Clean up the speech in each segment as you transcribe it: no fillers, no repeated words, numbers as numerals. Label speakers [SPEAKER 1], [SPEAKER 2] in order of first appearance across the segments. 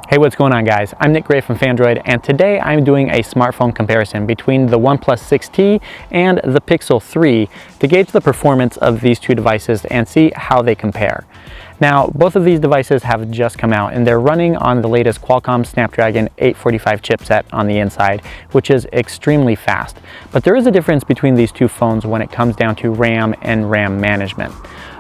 [SPEAKER 1] Hey, what's going on guys? I'm Nick Gray from Phandroid, and today I'm doing a smartphone comparison between the OnePlus 6T and the Pixel 3 to gauge the performance of these two devices and see how they compare. Now, both of these devices have just come out and they're running on the latest Qualcomm Snapdragon 845 chipset on the inside, which is extremely fast. But there is a difference between these two phones when it comes down to RAM and RAM management.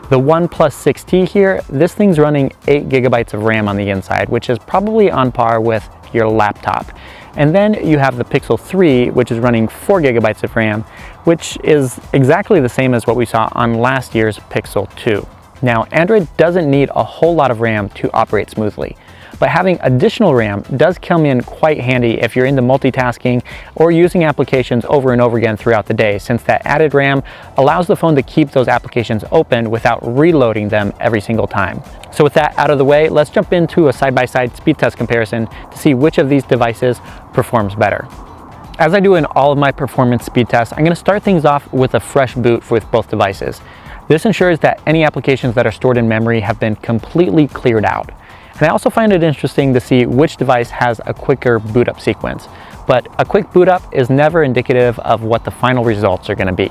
[SPEAKER 1] The OnePlus 6T here, this thing's running 8 gigabytes of RAM on the inside, which is probably on par with your laptop. And then you have the Pixel 3, which is running 4 gigabytes of RAM, which is exactly the same as what we saw on last year's Pixel 2. Now, Android doesn't need a whole lot of RAM to operate smoothly, but having additional RAM does come in quite handy if you're into multitasking or using applications over and over again throughout the day, since that added RAM allows the phone to keep those applications open without reloading them every single time. So with that out of the way, let's jump into a side-by-side speed test comparison to see which of these devices performs better. As I do in all of my performance speed tests, I'm going to start things off with a fresh boot with both devices. This ensures that any applications that are stored in memory have been completely cleared out. And I also find it interesting to see which device has a quicker boot up sequence. But a quick boot up is never indicative of what the final results are going to be.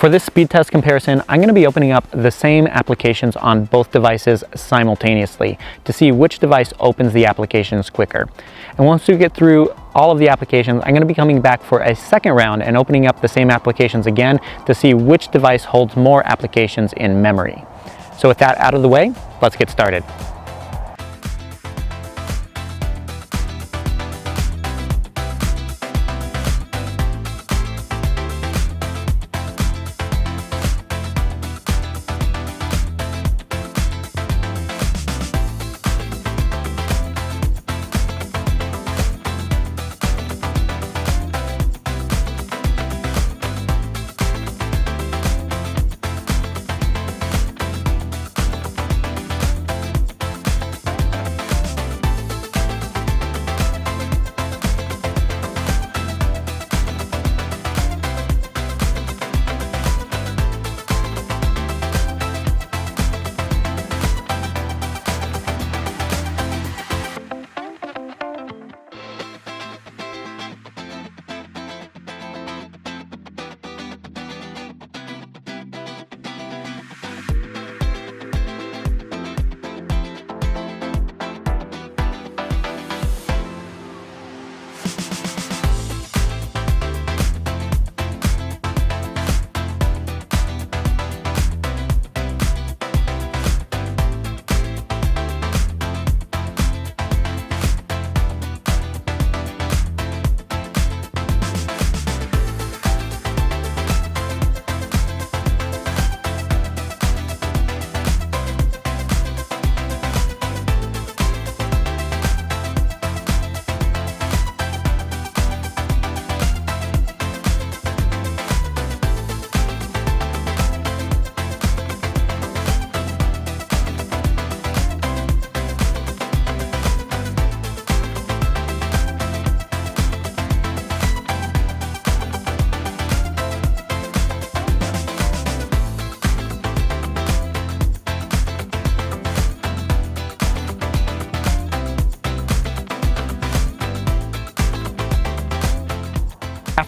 [SPEAKER 1] For this speed test comparison, I'm going to be opening up the same applications on both devices simultaneously to see which device opens the applications quicker. And once we get through all of the applications, I'm going to be coming back for a second round and opening up the same applications again to see which device holds more applications in memory. So with that out of the way, let's get started.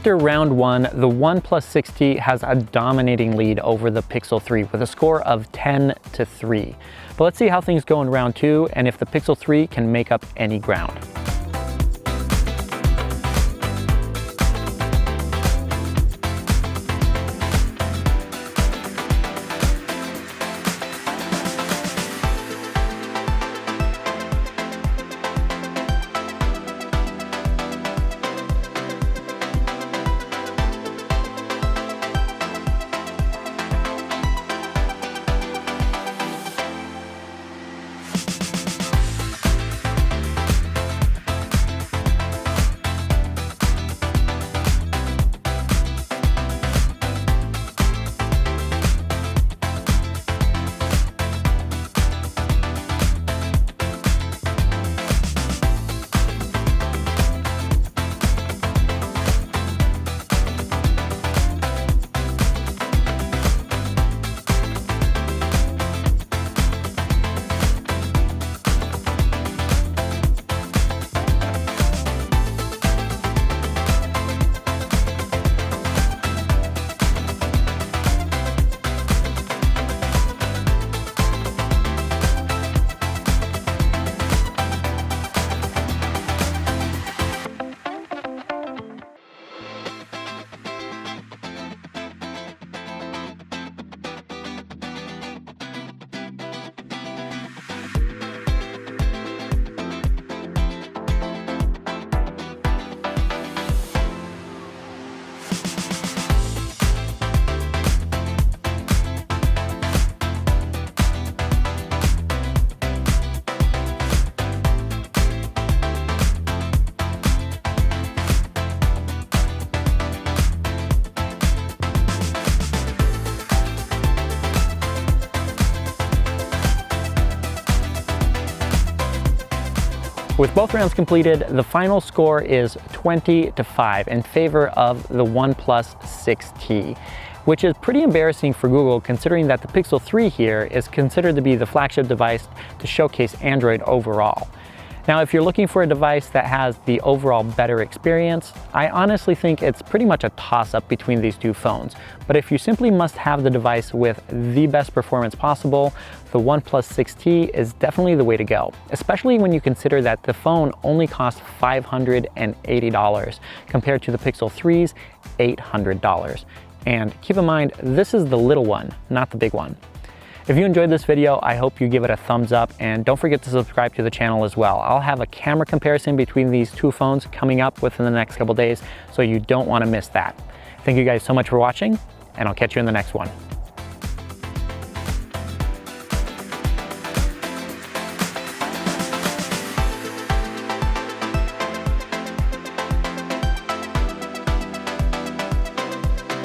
[SPEAKER 1] After round one, the OnePlus 6T has a dominating lead over the Pixel 3 with a score of 10-3. But let's see how things go in round two and if the Pixel 3 can make up any ground. With both rounds completed, the final score is 20-5 in favor of the OnePlus 6T, which is pretty embarrassing for Google considering that the Pixel 3 here is considered to be the flagship device to showcase Android overall. Now, if you're looking for a device that has the overall better experience, I honestly think it's pretty much a toss-up between these two phones. But if you simply must have the device with the best performance possible, the OnePlus 6T is definitely the way to go, especially when you consider that the phone only costs $580 compared to the Pixel 3's $800. And keep in mind, this is the little one, not the big one. If you enjoyed this video, I hope you give it a thumbs up and don't forget to subscribe to the channel as well. I'll have a camera comparison between these two phones coming up within the next couple days, so you don't want to miss that. Thank you guys so much for watching, and I'll catch you in the next one.